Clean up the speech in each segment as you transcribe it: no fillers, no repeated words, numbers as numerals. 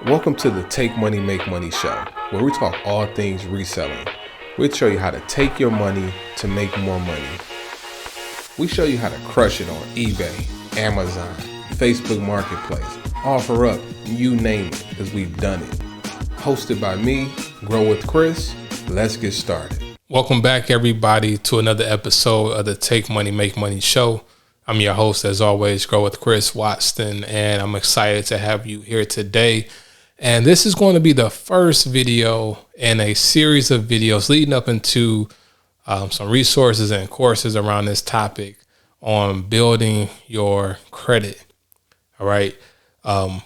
Welcome to the Take Money, Make Money show, where we talk all things reselling. We'll show you how to take your money to make more money. We show you how to crush it on eBay, Amazon, Facebook Marketplace, offer up, you name it, because we've done it. Hosted by me, GrowWithChris. Let's get started. Welcome back, everybody, to another episode of the Take Money, Make Money show. I'm your host, as always, GrowWithChris Watson, and I'm excited to have you here today. And this is going to be the first video in a series of videos leading up into some resources and courses around this topic on building your credit. All right.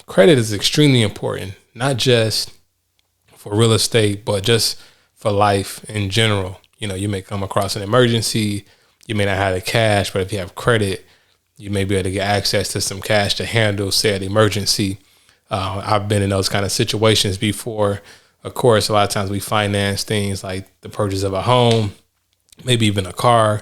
Credit is extremely important, not just for real estate, but just for life in general. You know, you may come across an emergency. You may not have the cash, but if you have credit, you may be able to get access to some cash to handle said emergency. I've been in those kind of situations before. Of course, a lot of times we finance things like the purchase of a home, maybe even a car,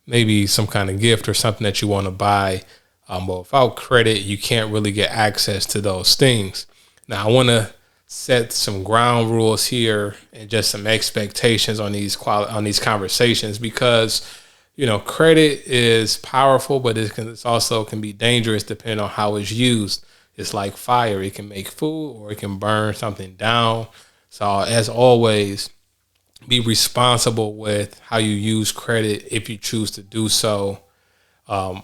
maybe some kind of gift or something that you want to buy. But without credit, you can't really get access to those things. Now, I want to set some ground rules here and just some expectations on these conversations because, you know, credit is powerful, but it also can be dangerous depending on how it's used. It's like fire. It can make food or it can burn something down. So as always, be responsible with how you use credit if you choose to do so. In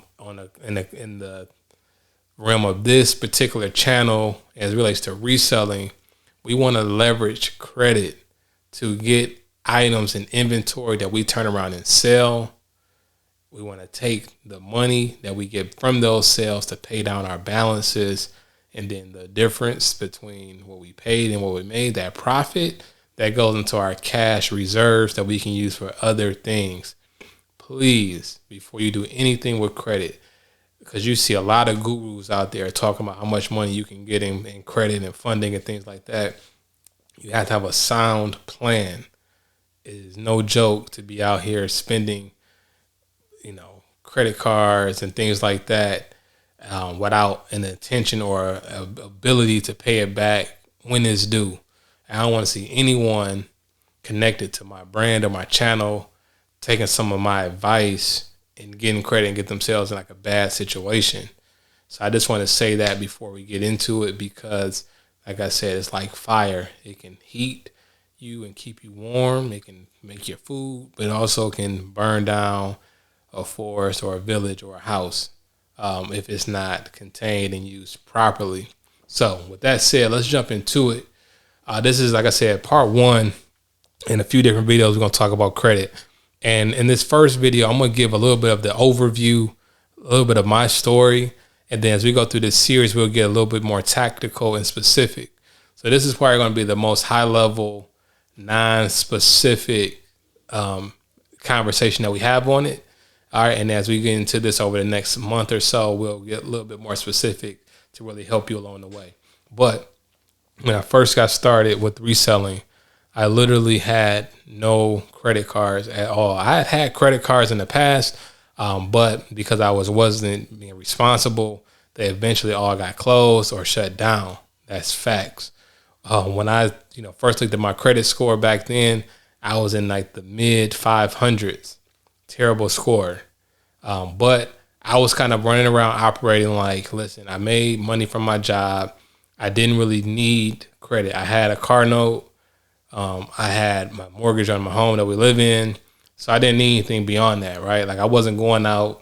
the realm of this particular channel, as it relates to reselling, we want to leverage credit to get items and inventory that we turn around and sell. We want to take the money that we get from those sales to pay down our balances. And then the difference between what we paid and what we made, that profit, that goes into our cash reserves that we can use for other things. Please, before you do anything with credit, because you see a lot of gurus out there talking about how much money you can get in credit and funding and things like that, you have to have a sound plan. It is no joke to be out here spending, credit cards and things like that without an intention or ability to pay it back when it's due. I don't want to see anyone connected to my brand or my channel taking some of my advice and getting credit and get themselves in like a bad situation. So I just want to say that before we get into it, because like I said, it's like fire. It can heat you and keep you warm. It can make your food, but it also can burn down a forest or a village or a house if it's not contained and used properly. So with that said, let's jump into it. This is, like I said, part one. In a few different videos, we're going to talk about credit. And in this first video, I'm going to give a little bit of the overview, a little bit of my story. And then as we go through this series, we'll get a little bit more tactical and specific. So this is probably going to be the most high level, non-specific conversation that we have on it. All right. And as we get into this over the next month or so, we'll get a little bit more specific to really help you along the way. But when I first got started with reselling, I literally had no credit cards at all. I had credit cards in the past, but because I wasn't being responsible, they eventually all got closed or shut down. That's facts. When I first looked at my credit score back then, I was in like the mid 500s. Terrible score. But I was kind of running around operating like, listen, I made money from my job. I didn't really need credit. I had a car note. I had my mortgage on my home that we live in. So I didn't need anything beyond that, right? Like I wasn't going out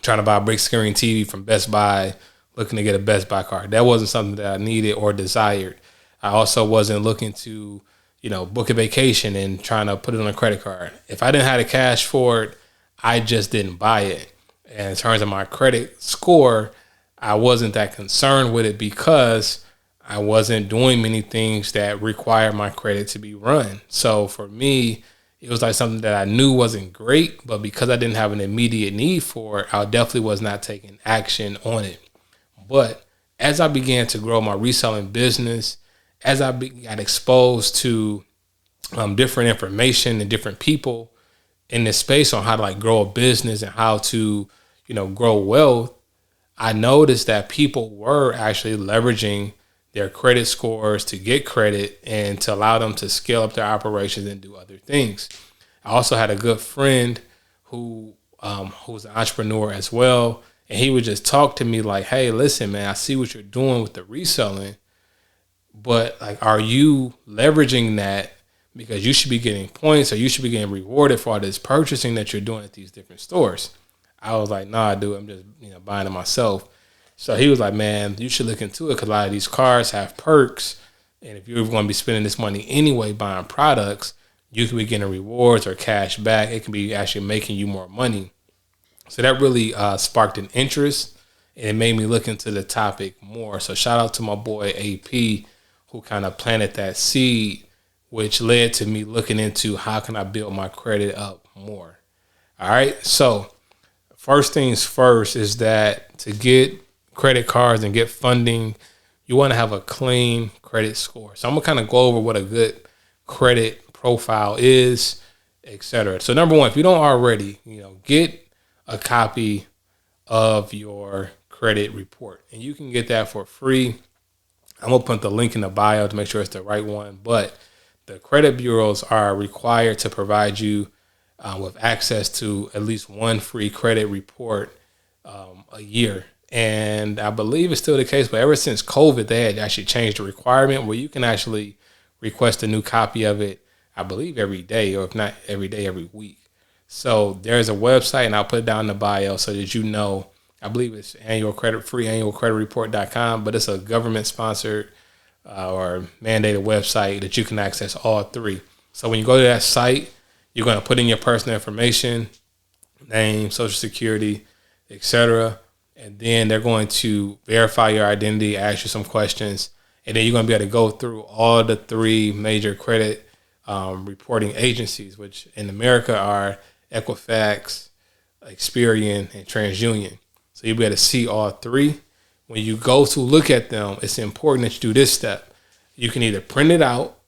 trying to buy a big screen TV from Best Buy, looking to get a Best Buy card. That wasn't something that I needed or desired. I also wasn't looking to book a vacation and trying to put it on a credit card. If I didn't have the cash for it, I just didn't buy it. And in terms of my credit score, I wasn't that concerned with it because I wasn't doing many things that required my credit to be run. So for me, it was like something that I knew wasn't great, but because I didn't have an immediate need for it, I definitely was not taking action on it. But as I began to grow my reselling business, as I got exposed to different information and different people in this space on how to grow a business and how to, grow wealth, I noticed that people were actually leveraging their credit scores to get credit and to allow them to scale up their operations and do other things. I also had a good friend who's an entrepreneur as well, and he would just talk to me like, hey, listen, man, I see what you're doing with the reselling, but like, are you leveraging that because you should be getting points or you should be getting rewarded for all this purchasing that you're doing at these different stores? I was like, nah, dude, I'm just buying it myself. So he was like, man, you should look into it because a lot of these cards have perks. And if you're going to be spending this money anyway buying products, you could be getting rewards or cash back. It can be actually making you more money. So that really sparked an interest, and it made me look into the topic more. So shout out to my boy AP, who kind of planted that seed, which led to me looking into how can I build my credit up more. All right. So first things first is that to get credit cards and get funding, you want to have a clean credit score. So I'm gonna kind of go over what a good credit profile is, etc. So number one, if you don't already, get a copy of your credit report, and you can get that for free. I'm gonna put the link in the bio to make sure it's the right one. But the credit bureaus are required to provide you with access to at least one free credit report a year. And I believe it's still the case, but ever since COVID, they had actually changed the requirement where you can actually request a new copy of it, I believe every day, or if not every day, every week. So there's a website, and I'll put it down in the bio so that you know. I believe it's freeannualcreditreport.com, but it's a government-sponsored or mandated website that you can access all three. So when you go to that site, you're going to put in your personal information, name, social security, etc., and then they're going to verify your identity, ask you some questions, and then you're going to be able to go through all the three major credit reporting agencies, which in America are Equifax, Experian, and TransUnion. So you'll be able to see all three. When you go to look at them, it's important that you do this step. You can either print it out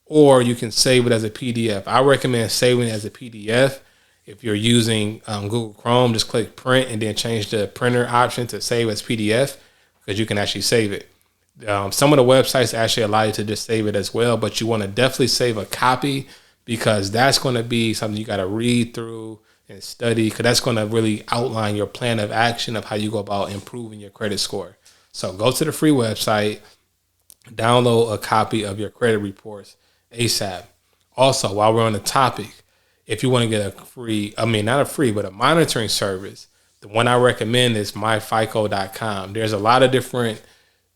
or you can save it as a PDF. I recommend saving it as a PDF. If you're using Google Chrome, just click print and then change the printer option to save as PDF because you can actually save it. Some of the websites actually allow you to just save it as well, but you want to definitely save a copy because that's going to be something you got to read through and study, because that's going to really outline your plan of action of how you go about improving your credit score. So go to the free website, download a copy of your credit reports ASAP. Also, while we're on the topic, if you want to get a monitoring service, the one I recommend is myfico.com. There's a lot of different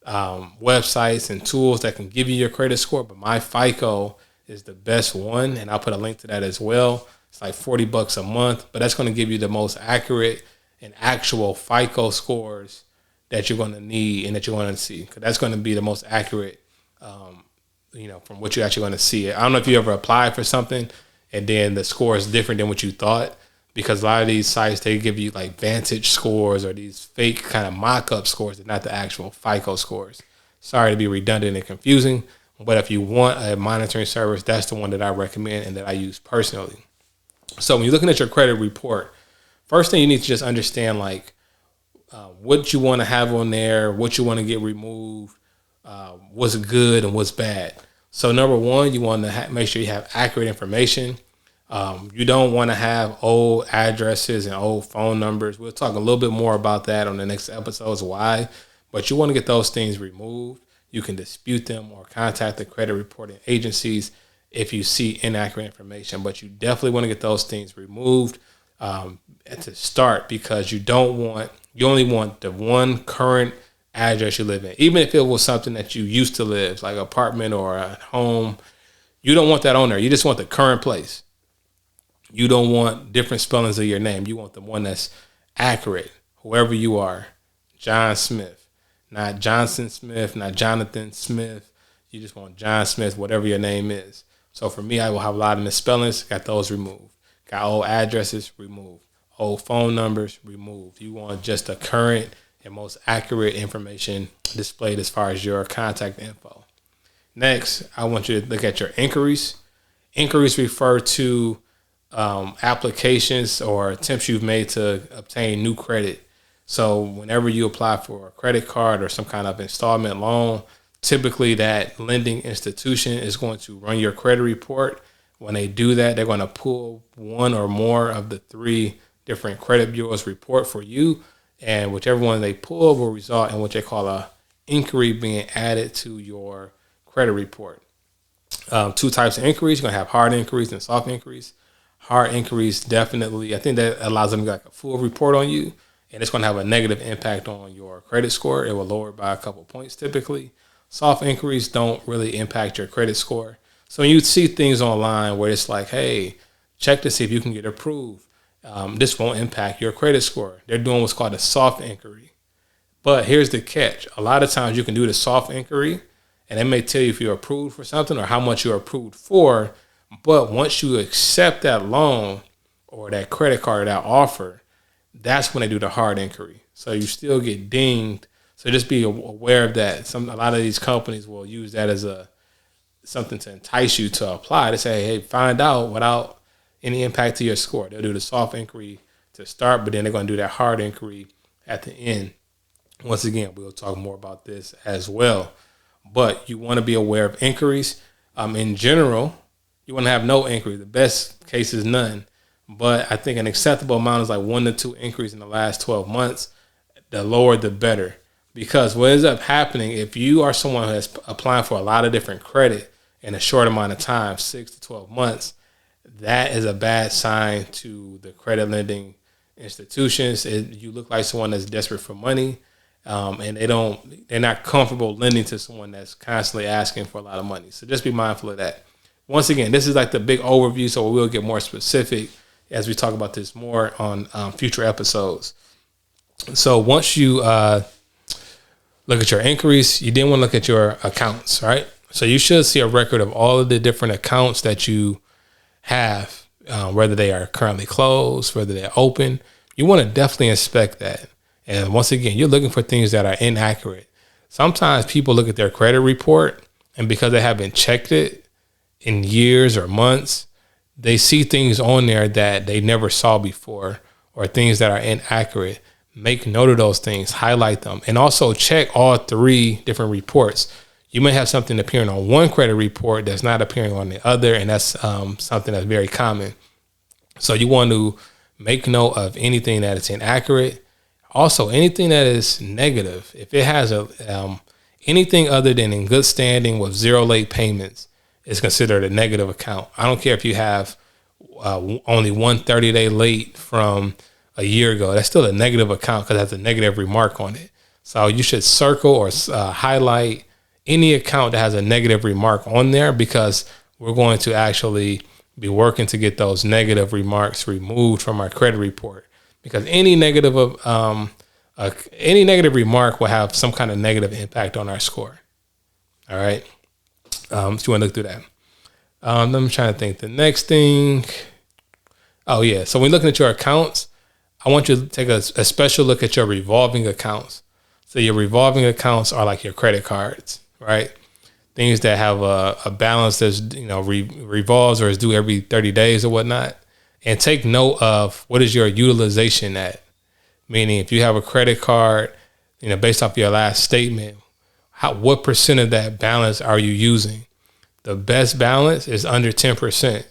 websites and tools that can give you your credit score, but MyFICO is the best one, and I'll put a link to that as well. It's like $40 a month, but that's going to give you the most accurate and actual FICO scores that you're going to need and that you're going to see, because that's going to be the most accurate, from what you're actually going to see. I don't know if you ever applied for something and then the score is different than what you thought, because a lot of these sites, they give you like Vantage scores or these fake kind of mock-up scores. They're not the actual FICO scores. Sorry to be redundant and confusing, but if you want a monitoring service, that's the one that I recommend and that I use personally. So when you're looking at your credit report, first thing you need to just understand what you want to have on there, what you want to get removed, what's good and what's bad. So number one, you want to make sure you have accurate information. You don't want to have old addresses and old phone numbers. We'll talk a little bit more about that on the next episodes, why. But you want to get those things removed. You can dispute them or contact the credit reporting agencies if you see inaccurate information. But you definitely want to get those things removed to start, because you only want the one current address you live in. Even if it was something that you used to live, like an apartment or a home, you don't want that on there. You just want the current place. You don't want different spellings of your name. You want the one that's accurate, whoever you are. John Smith, not Johnson Smith, not Jonathan Smith. You just want John Smith, whatever your name is. So for me, I will have a lot of misspellings. Got those removed. Got old addresses removed. Old phone numbers removed. You want just the current and most accurate information displayed as far as your contact info. Next, I want you to look at your inquiries. Inquiries refer to applications or attempts you've made to obtain new credit. So whenever you apply for a credit card or some kind of installment loan, typically that lending institution is going to run your credit report. When they do that, they're going to pull one or more of the 3 different credit bureaus report for you. And whichever one they pull will result in what they call a inquiry being added to your credit report. 2 types of inquiries. You're going to have hard inquiries and soft inquiries. Hard inquiries, definitely, I think that allows them to get like a full report on you, and it's going to have a negative impact on your credit score. It will lower it by a couple points typically. Soft inquiries don't really impact your credit score. So when you see things online where it's like, hey, check to see if you can get approved, this won't impact your credit score. They're doing what's called a soft inquiry. But here's the catch. A lot of times you can do the soft inquiry, and it may tell you if you're approved for something or how much you're approved for. But once you accept that loan or that credit card or that offer, that's when they do the hard inquiry. So you still get dinged. So just be aware of that. A lot of these companies will use that as something to entice you to apply. To say, hey, find out without any impact to your score. They'll do the soft inquiry to start, but then they're going to do that hard inquiry at the end. Once again, we'll talk more about this as well. But you want to be aware of inquiries. In general, you want to have no inquiry. The best case is none. But I think an acceptable amount is like 1 to 2 inquiries in the last 12 months. The lower, the better. Because what ends up happening, if you are someone who is applying for a lot of different credit in a short amount of time, 6 to 12 months, that is a bad sign to the credit lending institutions. You look like someone that's desperate for money, and they're not comfortable lending to someone that's constantly asking for a lot of money. So just be mindful of that. Once again, this is like the big overview, so we'll get more specific as we talk about this more on future episodes. So once you look at your inquiries, you then want to look at your accounts, right? So you should see a record of all of the different accounts that you have, whether they are currently closed, whether they're open. You want to definitely inspect that. And once again, you're looking for things that are inaccurate. Sometimes people look at their credit report, and because they haven't checked it in years or months, they see things on there that they never saw before or things that are inaccurate. Make note of those things, highlight them, and also check all 3 different reports. You may have something appearing on one credit report that's not appearing on the other, and that's something that's very common. So you want to make note of anything that is inaccurate. Also, anything that is negative. If it has anything other than in good standing with 0 late payments, is considered a negative account. I don't care if you have only 1 30-day late from a year ago. That's still a negative account because it has a negative remark on it. So you should circle or highlight any account that has a negative remark on there, because we're going to actually be working to get those negative remarks removed from our credit report. Because any negative remark will have some kind of negative impact on our score. All right. So you want to look through that. I'm trying to think. The next thing. Oh, yeah. So when looking at your accounts, I want you to take a special look at your revolving accounts. So your revolving accounts are like your credit cards, right? Things that have a balance that's, revolves or is due every 30 days or whatnot. And take note of what is your utilization at. Meaning if you have a credit card, based off your last statement, what percent of that balance are you using? The best balance is under 10%.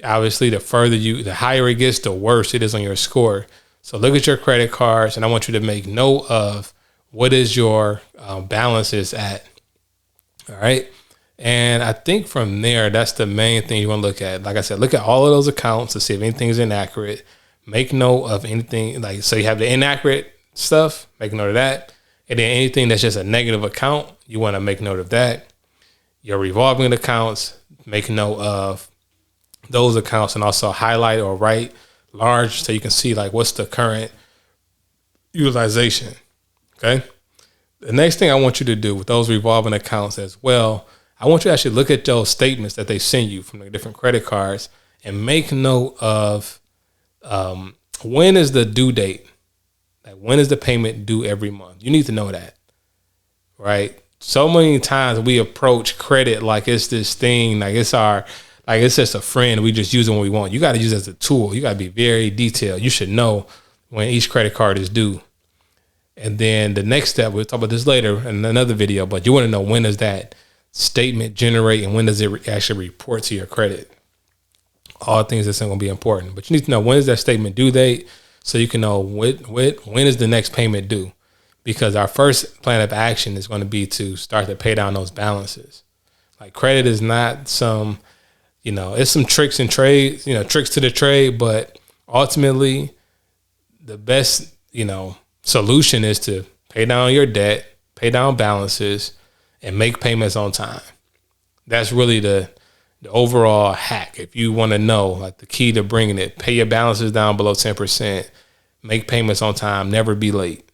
Obviously, the higher it gets, the worse it is on your score. So look at your credit cards, and I want you to make note of what is your balances at. All right. And I think from there, that's the main thing you want to look at. Like I said, look at all of those accounts to see if anything is inaccurate. Make note of anything, so you have the inaccurate stuff, make note of that. And then anything that's just a negative account, you want to make note of that. Your revolving accounts, make note of those accounts, and also highlight or write large so you can see what's the current utilization. Okay. The next thing I want you to do with those revolving accounts as well, I want you to actually look at those statements that they send you from the different credit cards and make note of when is the due date? When is the payment due every month? You need to know that, right? So many times we approach credit like it's this thing, it's just a friend. We just use it when we want. You got to use it as a tool. You got to be very detailed. You should know when each credit card is due. And then the next step, we'll talk about this later in another video, but you want to know when does that statement generate and when does it actually report to your credit. All things that's going to be important. But you need to know when is that statement due date so you can know when is the next payment due. Because our first plan of action is going to be to start to pay down those balances. Like credit is not some, it's some tricks and trades, tricks to the trade, but ultimately the best, solution is to pay down your debt, pay down balances, and make payments on time. That's really the overall hack. If you want to know, like the key to bringing it, pay your balances down below 10%, make payments on time, never be late.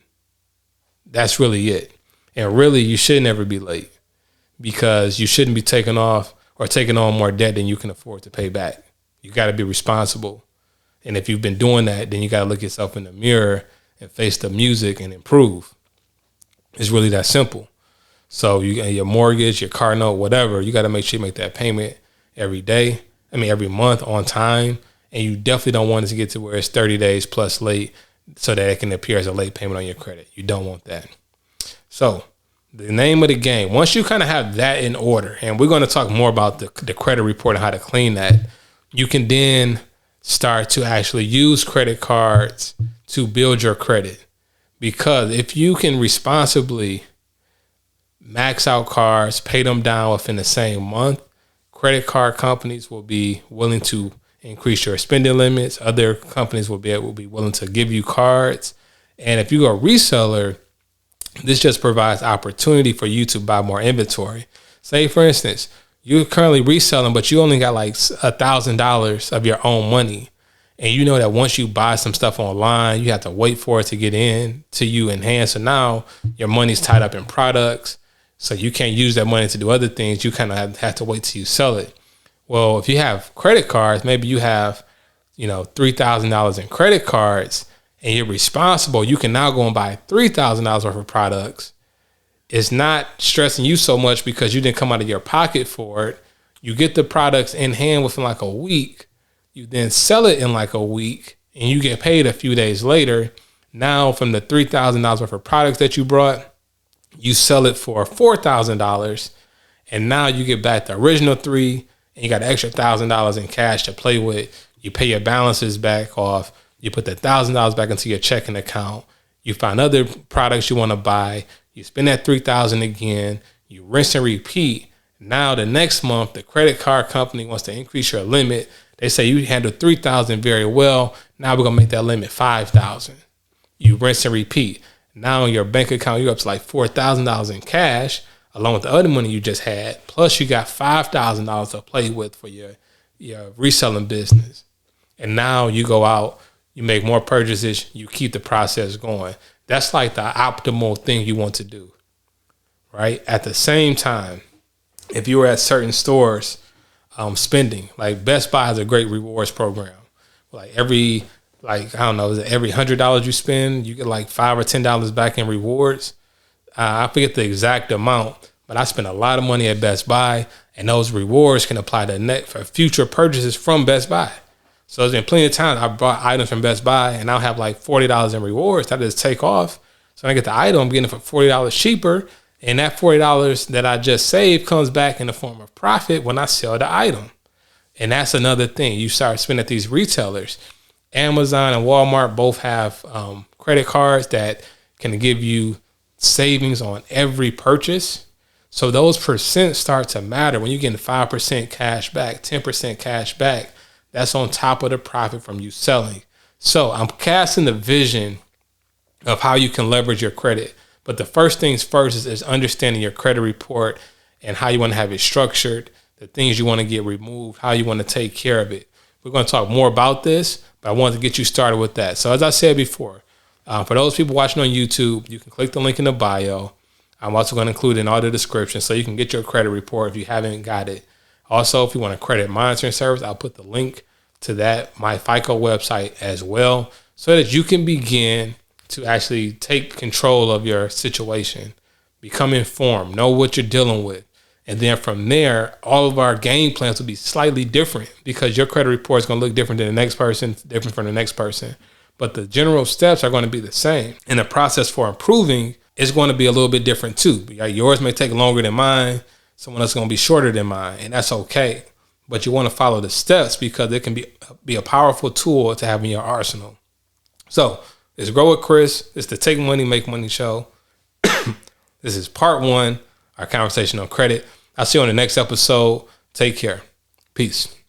That's really it. And really, you should never be late because you shouldn't be taking on more debt than you can afford to pay back. You got to be responsible. And if you've been doing that, then you got to look yourself in the mirror and face the music and improve. It's really that simple. So your mortgage, your car note, whatever, you got to make sure you make that payment every month on time. And you definitely don't want it to get to where it's 30 days plus late so that it can appear as a late payment on your credit. You don't want that. So the name of the game, once you kind of have that in order, and we're going to talk more about the credit report and how to clean that, you can then start to actually use credit cards to build your credit. Because if you can responsibly max out cards, pay them down within the same month, credit card companies will be willing to increase your spending limits. Other companies will be willing to give you cards. And if you are a reseller, this just provides opportunity for you to buy more inventory. Say, for instance, you're currently reselling, but you only got like $1,000 of your own money. And you know that once you buy some stuff online, you have to wait for it to get in to you in hand. So now your money's tied up in products. So you can't use that money to do other things. You kind of have to wait till you sell it. Well, if you have credit cards, maybe you have, $3,000 in credit cards and you're responsible. You can now go and buy $3,000 worth of products. It's not stressing you so much because you didn't come out of your pocket for it. You get the products in hand within like a week. You then sell it in like a week and you get paid a few days later. Now from the $3,000 worth of products that you brought, you sell it for $4,000. And now you get back the original $3,000 and you got an extra $1,000 in cash to play with. You pay your balances back off. You put the $1,000 back into your checking account. You find other products you want to buy. You spend that $3,000 again. You rinse and repeat. Now the next month, the credit card company wants to increase your limit. They say you handled $3,000 very well. Now we're going to make that limit $5,000. You rinse and repeat. Now in your bank account, you're up to like $4,000 in cash, along with the other money you just had. Plus you got $5,000 to play with for your reselling business. And now you go out, you make more purchases, you keep the process going. That's like the optimal thing you want to do, right? At the same time, if you were at certain stores spending, like Best Buy has a great rewards program. Like every $100 you spend, you get like $5 or $10 back in rewards. I forget the exact amount, but I spent a lot of money at Best Buy, and those rewards can apply to for future purchases from Best Buy. So there's been plenty of times I bought items from Best Buy, and I'll have like $40 in rewards. I just take off. So when I get the item, I'm getting it for $40 cheaper, and that $40 that I just saved comes back in the form of profit when I sell the item. And that's another thing. You start spending at these retailers. Amazon and Walmart both have credit cards that can give you savings on every purchase. So those percents start to matter. When you're getting 5% cash back, 10% cash back, that's on top of the profit from you selling. So I'm casting the vision of how you can leverage your credit. But the first things first is understanding your credit report and how you want to have it structured, the things you want to get removed, how you want to take care of it. We're going to talk more about this, but I wanted to get you started with that. So as I said before, for those people watching on YouTube, you can click the link in the bio. I'm also going to include in all the description so you can get your credit report if you haven't got it. Also, if you want a credit monitoring service, I'll put the link to that, my FICO website as well, so that you can begin to actually take control of your situation, become informed, know what you're dealing with. And then from there, all of our game plans will be slightly different because your credit report is going to look different than the next person, different from the next person. but the general steps are going to be the same. And the process for improving is going to be a little bit different too. Yours may take longer than mine. Someone else is going to be shorter than mine, and that's okay. But you want to follow the steps because it can be a powerful tool to have in your arsenal. So it's Grow with Chris. It's the Take Money, Make Money show. This is part 1, our conversation on credit. I'll see you on the next episode. Take care. Peace.